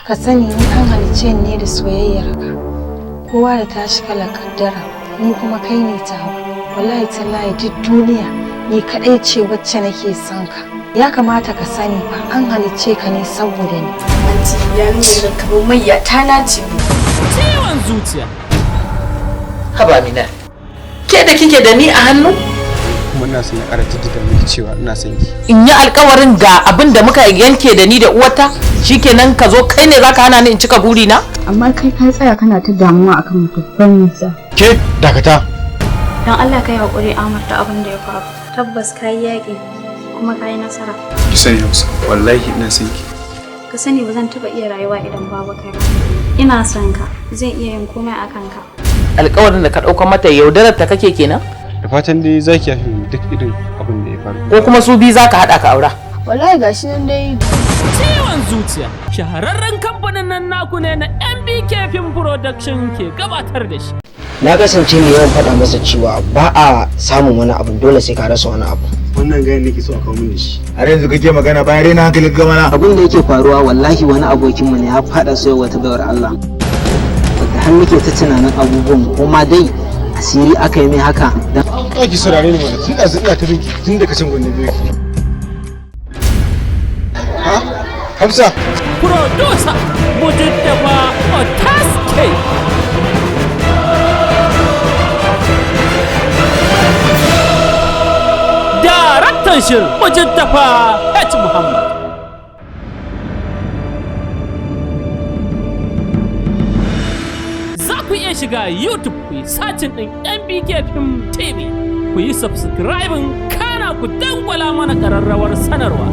Ka sani ni an halicce ne da soyayyarka. Kowa da tashi kala kaddara, ni kuma kai ne tawa. Wallahi tallahi duk duniya ni kadai ce wacce nake son ka. Ya kamata ka sani fa an halicce ka ne saboda ni. Anti ya nuna kamar mayya ta nace. Ciwon zuciya. Haba Mina. Ke da kike da ni a hannu? Kuma ina son ya ƙara jaddada miki cewa ina son ki. In yi alƙawarin ga abin da muka yanke da ni da uwata, shikenan ka zo kai ne zaka hana ni in cika burina? Amma kai ka tsaya kana ta damuwa akan babban nisa. Ke dakata. Dan Allah kai hakuri Amar da abin da ya faru. Tabbas kai yaƙi kuma kai nasara. Ki sani Hausa, wallahi ina son ki. Ka sani ba zan taba iya rayuwa idan babu kai ba. Ina son ka, zan iya yin komai akan ka. Alƙawarin da ka ɗauka mata yaudarar ta kake kenan? Da fatan dai zaki yafi duk irin abin da ya faru. Ko kuma su biyu zaka haɗa ka aura? Wallahi gashi nan dai. Ciwon zuciya. Shahararren kamfanin nan naku ne na MBK Film Production ke gabatar da shi. Na kasance mai yawan faɗa masa cewa ba a samun wani abu dole sai ka rasa wani abu. Wannan gayan nake so a kawo min da shi. Har yanzu kake magana bayan raina hankali ga mana. Abin da yake faruwa wallahi wani abokinmu ne ya faɗa sai wata bayar Allah. Wanda har muke ta tunanin abubuwan kuma dai asiri aka yi mai haka. Ki saurare ni mana, tun da ina ta binki tun da kacin gwanne biyu ki. Ha? Hamsa. Producer Mujtaba Otaske. Daraktan shirin Mujtaba H. Muhammad. Za ku iya shiga YouTube ku yi sacin ɗin MBK Film TV. Ku yi subscribing kana ku dangwala mana ƙararrawar sanarwa.